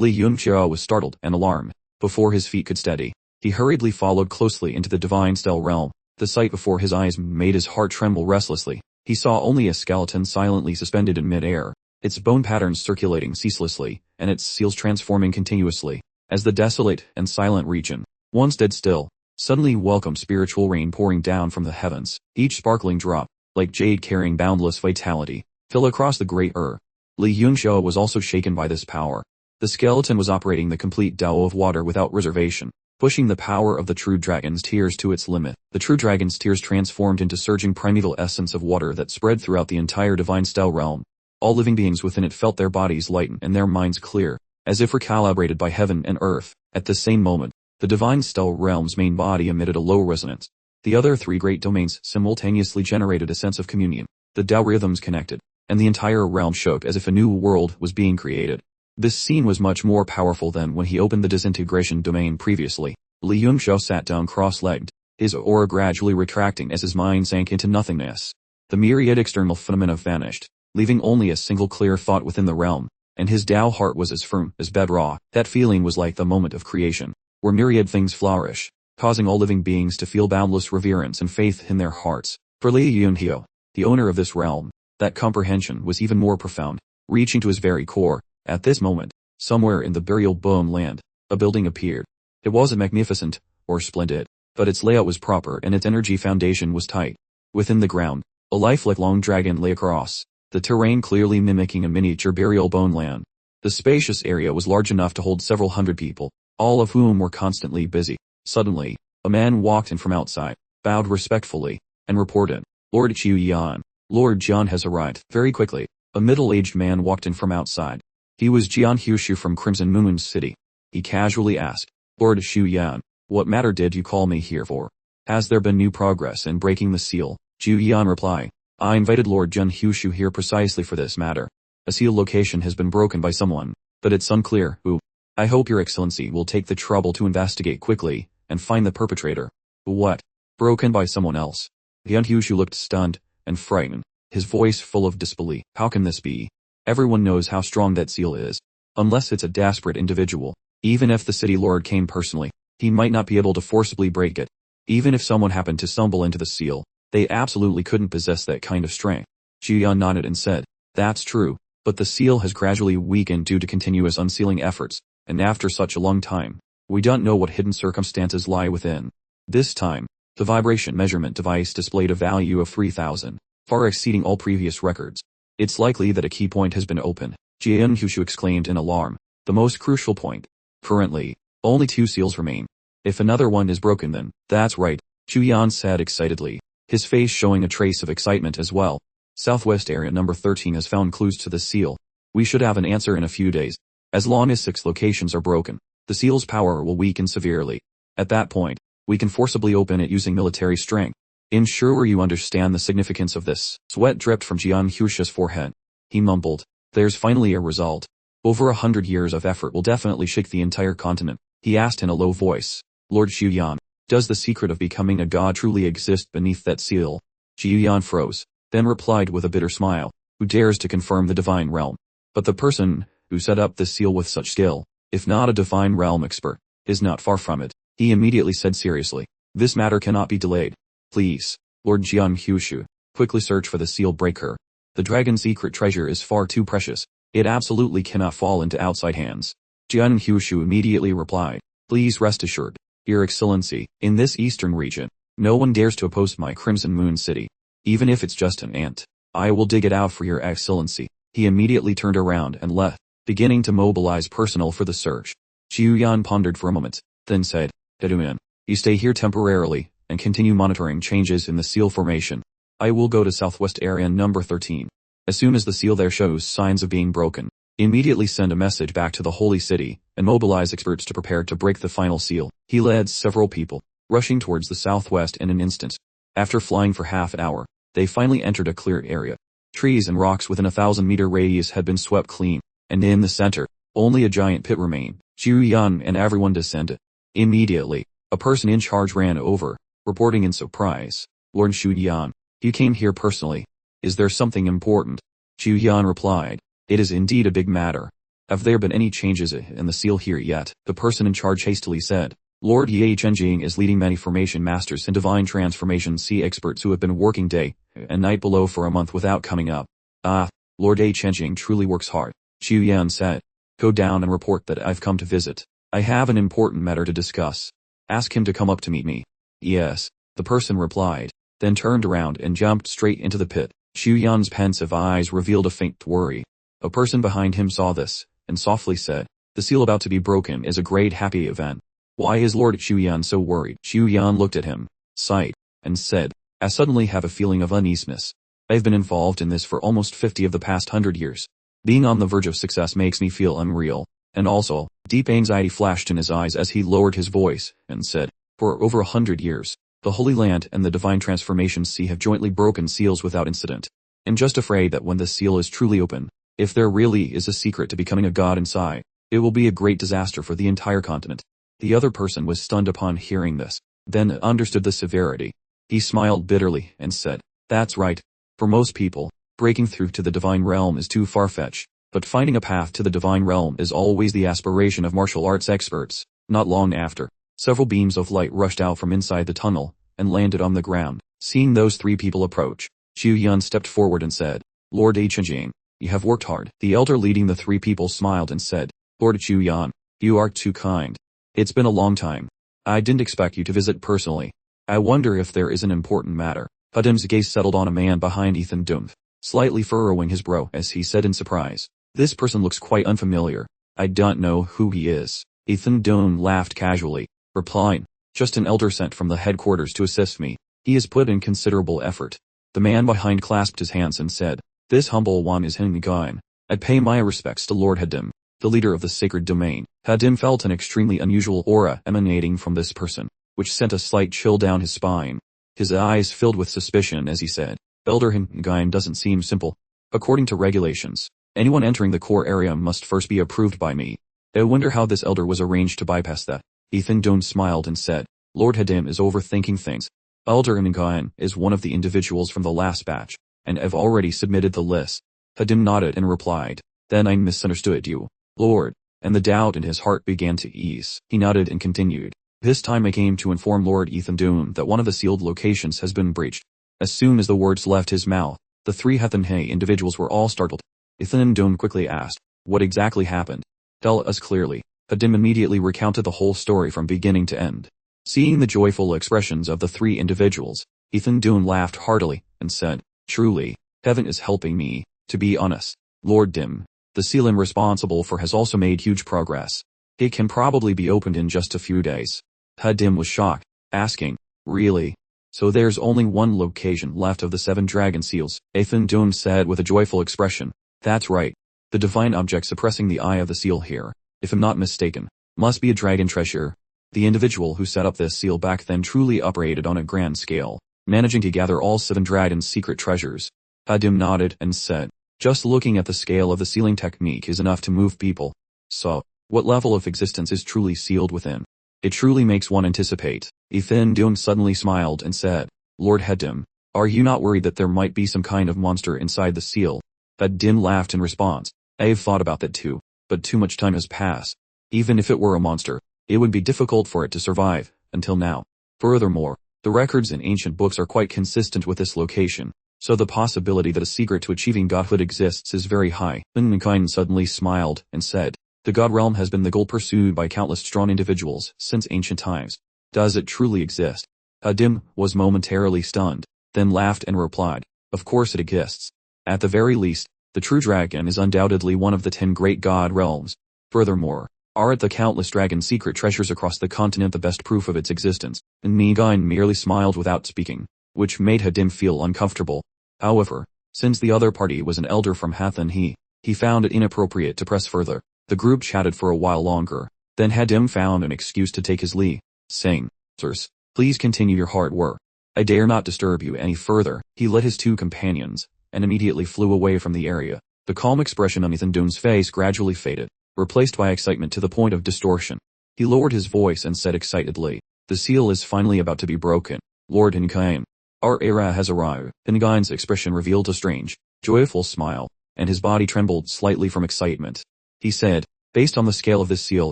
Li Yunxiao was startled and alarmed. Before his feet could steady, he hurriedly followed closely into the divine still realm. The sight before his eyes made his heart tremble restlessly. He saw only a skeleton silently suspended in mid-air, its bone patterns circulating ceaselessly, and its seals transforming continuously. As the desolate and silent region, once dead still, suddenly welcomed spiritual rain pouring down from the heavens. Each sparkling drop, like jade carrying boundless vitality, fell across the great earth. Li Yunxiao was also shaken by this power. The skeleton was operating the complete Dao of water without reservation, pushing the power of the true dragon's tears to its limit. The true dragon's tears transformed into surging primeval essence of water that spread throughout the entire divine style realm. All living beings within it felt their bodies lighten and their minds clear, as if recalibrated by heaven and earth. At the same moment, the divine style realm's main body emitted a low resonance. The other three great domains simultaneously generated a sense of communion. The Dao rhythms connected, and the entire realm shook as if a new world was being created. This scene was much more powerful than when he opened the disintegration domain previously. Li Yunxiao sat down cross-legged, his aura gradually retracting as his mind sank into nothingness. The myriad external phenomena vanished, leaving only a single clear thought within the realm, and his Dao heart was as firm as bedrock. That feeling was like the moment of creation, where myriad things flourish, causing all living beings to feel boundless reverence and faith in their hearts. For Li Yunxiao, the owner of this realm, that comprehension was even more profound, reaching to his very core. At this moment, somewhere in the burial bone land, a building appeared. It wasn't magnificent or splendid, but its layout was proper and its energy foundation was tight. Within the ground, a lifelike-long dragon lay across the terrain, clearly mimicking a miniature burial bone land. The spacious area was large enough to hold several hundred people, all of whom were constantly busy. Suddenly, a man walked in from outside, bowed respectfully, and reported, "Lord Qiu Yan, Lord Jian has arrived." Very quickly, a middle-aged man walked in from outside. He was Jian Hushu from Crimson Moon City. He casually asked, "Lord Qiu Yan, what matter did you call me here for? Has there been new progress in breaking the seal?" Qiu Yan replied, "I invited Lord Jian Hushu here precisely for this matter. A seal location has been broken by someone, but it's unclear who. I hope your excellency will take the trouble to investigate quickly and find the perpetrator." "What? Broken by someone else?" Jian Hushu looked stunned and frightened, his voice full of disbelief. "How can this be? Everyone knows how strong that seal is. Unless it's a desperate individual, even if the city lord came personally, he might not be able to forcibly break it. Even if someone happened to stumble into the seal, they absolutely couldn't possess that kind of strength." Qiu Yan nodded and said, "That's true, but the seal has gradually weakened due to continuous unsealing efforts, and after such a long time, we don't know what hidden circumstances lie within." This time, the vibration measurement device displayed a value of 3,000, far exceeding all previous records. "It's likely that a key point has been opened," Jian Hushu exclaimed in alarm. "The most crucial point. Currently, only 2 seals remain. If another one is broken then..." "That's right," Qiu Yan said excitedly, his face showing a trace of excitement as well. "Southwest area number 13 has found clues to the seal. We should have an answer in a few days. As long as 6 locations are broken, the seal's power will weaken severely. At that point, we can forcibly open it using military strength. Ensure you understand the significance of this." Sweat dripped from Jian Hushu's forehead. He mumbled, "There's finally a result. Over 100 years of effort will definitely shake the entire continent." He asked in a low voice, "Lord Qiu Yan, does the secret of becoming a god truly exist beneath that seal?" Qiu Yan froze, then replied with a bitter smile, "Who dares to confirm the divine realm? But the person who set up this seal with such skill, if not a divine realm expert, is not far from it." He immediately said seriously, "This matter cannot be delayed. Please, Lord Jian Hushu, quickly search for the seal breaker. The dragon's secret treasure is far too precious. It absolutely cannot fall into outside hands." Jian Hushu immediately replied, "Please rest assured, Your Excellency, in this eastern region, no one dares to oppose my Crimson Moon City. Even if it's just an ant, I will dig it out for Your Excellency." He immediately turned around and left, beginning to mobilize personnel for the search. Qiu Yan pondered for a moment, then said, "Deduman, you stay here temporarily and continue monitoring changes in the seal formation. I will go to Southwest area number 13. As soon as the seal there shows signs of being broken, immediately send a message back to the Holy City and mobilize experts to prepare to break the final seal." He led several people, rushing towards the southwest in an instant. After flying for half an hour, they finally entered a clear area. Trees and rocks within a 1,000-meter radius had been swept clean, and in the center, only a giant pit remained. Qiu Yan and everyone descended. Immediately, a person in charge ran over, reporting in surprise, "Lord Qiu Yan, you came here personally. Is there something important?" Qiu Yan replied, "It is indeed a big matter. Have there been any changes in the seal here yet? The person in charge hastily said. Lord Ye Chenjing is leading many formation masters and divine transformation sea experts who have been working day and night below for a month without coming up. Ah, Lord Ye Chenjing truly works hard, Chu Yan said. Go down and report that I've come to visit. I have an important matter to discuss. Ask him to come up to meet me. Yes, the person replied, then turned around and jumped straight into the pit. Chu Yan's pensive eyes revealed a faint worry. A person behind him saw this, and softly said, the seal about to be broken is a great happy event. Why is Lord Chu Yan so worried? Chu Yan looked at him, sighed, and said, I suddenly have a feeling of uneasiness. I've been involved in this for almost 50 of the past 100 years. Being on the verge of success makes me feel unreal, and also, deep anxiety flashed in his eyes as he lowered his voice, and said, for over 100 years, the Holy Land and the Divine Transformation Sea have jointly broken seals without incident. I'm just afraid that when the seal is truly open, if there really is a secret to becoming a god inside, it will be a great disaster for the entire continent. The other person was stunned upon hearing this, then understood the severity. He smiled bitterly and said, that's right. For most people, breaking through to the divine realm is too far-fetched, but finding a path to the divine realm is always the aspiration of martial arts experts. Not long after, several beams of light rushed out from inside the tunnel and landed on the ground. Seeing those three people approach, Chu Yan stepped forward and said, Lord Chenjing, you have worked hard. The elder leading the three people smiled and said, Lord Chu Yan, you are too kind. It's been a long time. I didn't expect you to visit personally. I wonder if there is an important matter. Hadim's gaze settled on a man behind Ethan Dung, slightly furrowing his brow as he said in surprise, this person looks quite unfamiliar. I don't know who he is. Ethan Dung laughed casually, replying, just an elder sent from the headquarters to assist me. He has put in considerable effort. The man behind clasped his hands and said, this humble one is Hingain. I pay my respects to Lord Hadim, the leader of the sacred domain. Hadim felt an extremely unusual aura emanating from this person, which sent a slight chill down his spine. His eyes filled with suspicion as he said, Elder Hingain doesn't seem simple. According to regulations, anyone entering the core area must first be approved by me. I wonder how this elder was arranged to bypass that. Ethan Dung smiled and said, Lord Hadim is overthinking things. Elder Hingain is one of the individuals from the last batch, and I've already submitted the list. Hadim nodded and replied, then I misunderstood you, Lord, and the doubt in his heart began to ease. He nodded and continued, this time I came to inform Lord Ethan Dung that one of the sealed locations has been breached. As soon as the words left his mouth, the three Hethanhe individuals were all startled. Ethan Dung quickly asked, what exactly happened? Tell us clearly. Hadim immediately recounted the whole story from beginning to end. Seeing the joyful expressions of the three individuals, Ethan Dung laughed heartily, and said, truly, heaven is helping me. To be honest, Lord Dim, the seal I'm responsible for has also made huge progress. It can probably be opened in just a few days. Hadim was shocked, asking, really? So there's only one location left of the 7 dragon seals, Ethan Dung said with a joyful expression. That's right. The divine object suppressing the eye of the seal here, if I'm not mistaken, must be a dragon treasure. The individual who set up this seal back then truly operated on a grand scale, managing to gather all 7 dragons' secret treasures. Hadim nodded and said, just looking at the scale of the sealing technique is enough to move people. So, what level of existence is truly sealed within? It truly makes one anticipate. Ethan Dung suddenly smiled and said, Lord Hadim, are you not worried that there might be some kind of monster inside the seal? Hadim laughed in response, I've thought about that too, but too much time has passed. Even if it were a monster, it would be difficult for it to survive, until now. Furthermore, the records in ancient books are quite consistent with this location, so the possibility that a secret to achieving godhood exists is very high. Mankind suddenly smiled and said, the god realm has been the goal pursued by countless strong individuals since ancient times. Does it truly exist? Hadim was momentarily stunned, then laughed and replied, of course it exists. At the very least, the true dragon is undoubtedly one of the 10 great god realms. Furthermore, aren't the countless dragon secret treasures across the continent the best proof of its existence? And Manhwa merely smiled without speaking, which made Hadim feel uncomfortable. However, since the other party was an elder from Hathan he found it inappropriate to press further. The group chatted for a while longer, then Hadim found an excuse to take his leave, saying, sirs, please continue your hard work. I dare not disturb you any further. He led his 2 companions, and immediately flew away from the area. The calm expression on Ethan Dung's face gradually faded, replaced by excitement to the point of distortion. He lowered his voice and said excitedly, the seal is finally about to be broken. Lord Hingain, our era has arrived. Hingain's expression revealed a strange, joyful smile, and his body trembled slightly from excitement. he said. Based on the scale of this seal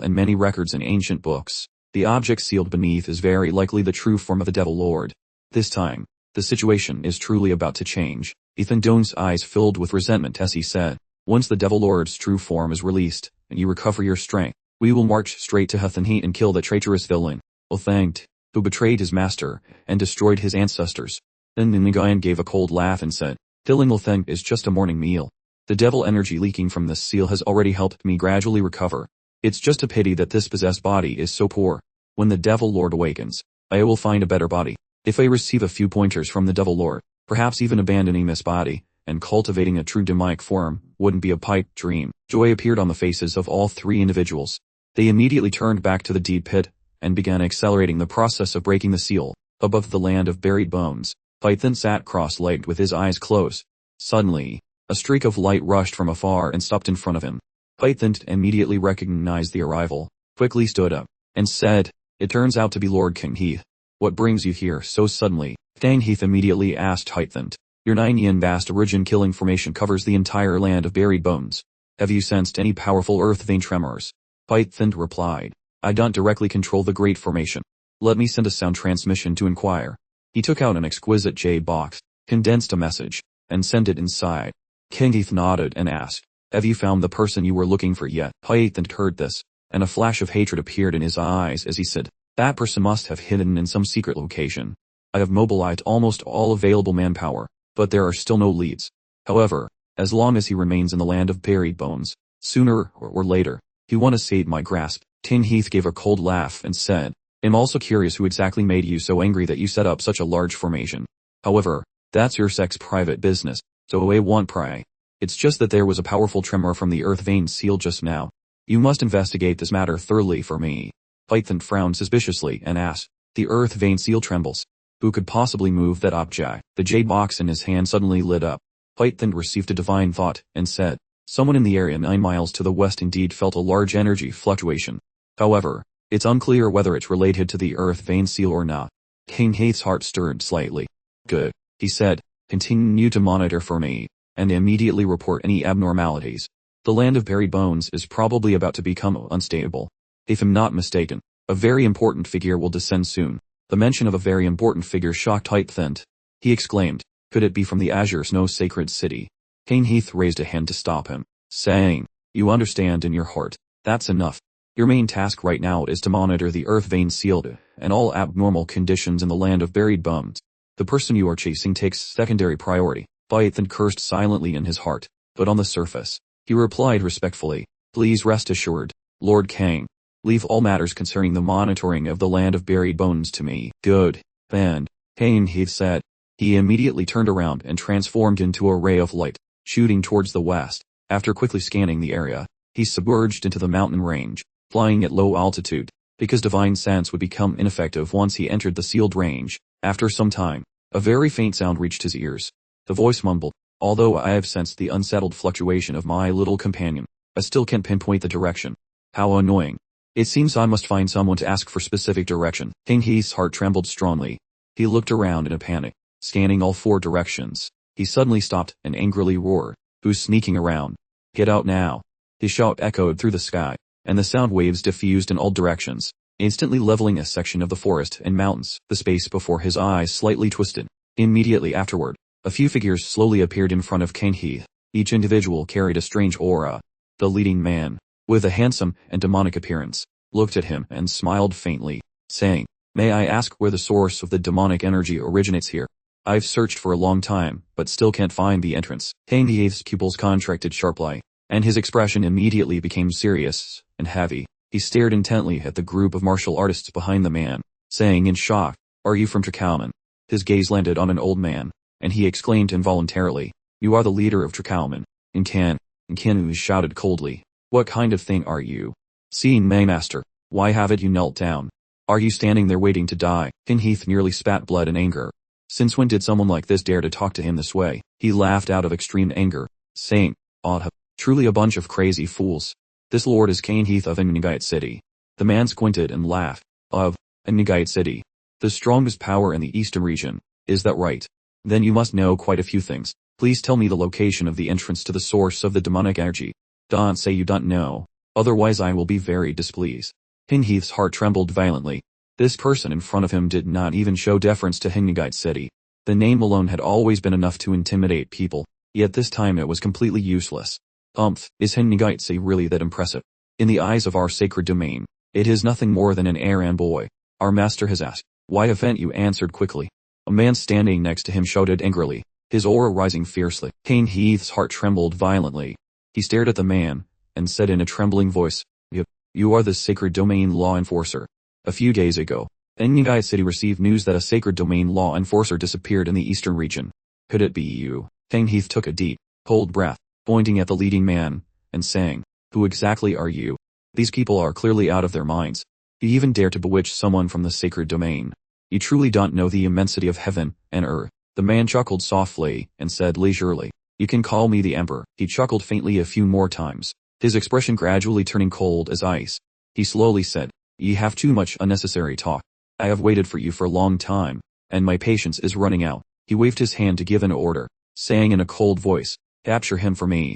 and many records in ancient books, the object sealed beneath is very likely the true form of the Devil Lord. This time, the situation is truly about to change. Ethan Doan's eyes filled with resentment as he said, once the Devil Lord's true form is released, and you recover your strength, we will march straight to Huthenheat and kill the traitorous villain, Othanged, who betrayed his master, and destroyed his ancestors. Then Ningayan gave a cold laugh and said, killing Othanged is just a morning meal. The devil energy leaking from this seal has already helped me gradually recover. It's just a pity that this possessed body is so poor. When the Devil Lord awakens, I will find a better body. If I receive a few pointers from the Devil Lord, perhaps even abandoning this body, and cultivating a true demonic form, wouldn't be a pipe dream. Joy appeared on the faces of all three individuals. They immediately turned back to the deep pit, and began accelerating the process of breaking the seal. Above the land of buried bones, Python sat cross-legged with his eyes closed. Suddenly, a streak of light rushed from afar and stopped in front of him. Python immediately recognized the arrival, quickly stood up, and said, it turns out to be Lord King Heath. What brings you here so suddenly? King Heath immediately asked Python. Your 9-yin vast origin killing formation covers the entire land of buried bones. Have you sensed any powerful earth vein tremors? Python replied, I don't directly control the great formation. Let me send a sound transmission to inquire. He took out an exquisite jade box, condensed a message, and sent it inside. King Heath nodded and asked, have you found the person you were looking for yet? Python heard this, and a flash of hatred appeared in his eyes as he said, that person must have hidden in some secret location. I have mobilized almost all available manpower, but there are still no leads. However, as long as he remains in the land of buried bones, sooner or later, he won't escape my grasp. King Heath gave a cold laugh and said, I'm also curious who exactly made you so angry that you set up such a large formation. However, that's your sex private business, so I won't pry. It's just that there was a powerful tremor from the earth vein seal just now. You must investigate this matter thoroughly for me. Python frowned suspiciously and asked, the earth vein seal trembles. Who could possibly move that object? The jade box in his hand suddenly lit up. Python received a divine thought and said, someone in the area 9 miles to the west indeed felt a large energy fluctuation. However, it's unclear whether it's related to the earth vein seal or not. King Heath's heart stirred slightly. Good, he said, continue to monitor for me, and immediately report any abnormalities. The land of buried bones is probably about to become unstable. If I'm not mistaken, a very important figure will descend soon. The mention of a very important figure shocked Python. He exclaimed, could it be from the Azure Snow Sacred City? King Heath raised a hand to stop him, saying, you understand in your heart, that's enough. Your main task right now is to monitor the earth vein sealed and all abnormal conditions in the land of buried bones. The person you are chasing takes secondary priority. Python cursed silently in his heart, but on the surface, he replied respectfully, please rest assured, Lord Kang. Leave all matters concerning the monitoring of the land of buried bones to me. Good. And, King Heath said. He immediately turned around and transformed into a ray of light, shooting towards the west. After quickly scanning the area, he submerged into the mountain range, flying at low altitude, because divine sense would become ineffective once he entered the sealed range. After some time, a very faint sound reached his ears. The voice mumbled, although I have sensed the unsettled fluctuation of my little companion, I still can't pinpoint the direction. How annoying. It seems I must find someone to ask for specific direction. King Heath's heart trembled strongly. He looked around in a panic, scanning all 4 directions. He suddenly stopped and angrily roared, who's sneaking around? Get out now. His shout echoed through the sky, and the sound waves diffused in all directions, instantly leveling a section of the forest and mountains. The space before his eyes slightly twisted. Immediately afterward, a few figures slowly appeared in front of King Heath. Each individual carried a strange aura. The leading man, with a handsome and demonic appearance, looked at him and smiled faintly, saying, may I ask where the source of the demonic energy originates here? I've searched for a long time, but still can't find the entrance. King Heath's pupils contracted sharply, and his expression immediately became serious and heavy. He stared intently at the group of martial artists behind the man, saying in shock, are you from Tricalman? His gaze landed on an old man, and he exclaimed involuntarily, you are the leader of Tricalman. Nkanu shouted coldly, what kind of thing are you? Seeing Maymaster, why haven't you knelt down? Are you standing there waiting to die? King Heath nearly spat blood in anger. Since when did someone like this dare to talk to him this way? He laughed out of extreme anger, saying, truly a bunch of crazy fools. This lord is King Heath of Nagite City. The man squinted and laughed. Of Nagite City. The strongest power in the eastern region. Is that right? Then you must know quite a few things. Please tell me the location of the entrance to the source of the demonic energy. Don't say you don't know. Otherwise I will be very displeased. Hinheath's heart trembled violently. This person in front of him did not even show deference to Hinigite City. The name alone had always been enough to intimidate people, yet this time it was completely useless. Is Hinigite City really that impressive? In the eyes of our sacred domain, it is nothing more than an errand boy. Our master has asked. Why haven't you answered quickly? A man standing next to him shouted angrily, his aura rising fiercely. Hinheath's heart trembled violently. He stared at the man, and said in a trembling voice, You are the sacred domain law enforcer. A few days ago, Hinigite City received news that a sacred domain law enforcer disappeared in the eastern region. Could it be you? Hinheath took a deep, cold breath, pointing at the leading man, and saying, Who exactly are you? These people are clearly out of their minds. You even dare to bewitch someone from the sacred domain. You truly don't know the immensity of heaven and earth. The man chuckled softly, and said leisurely, You can call me the Emperor. He chuckled faintly a few more times, his expression gradually turning cold as ice. He slowly said, You have too much unnecessary talk. I have waited for you for a long time, and my patience is running out. He waved his hand to give an order, saying in a cold voice, Capture him for me.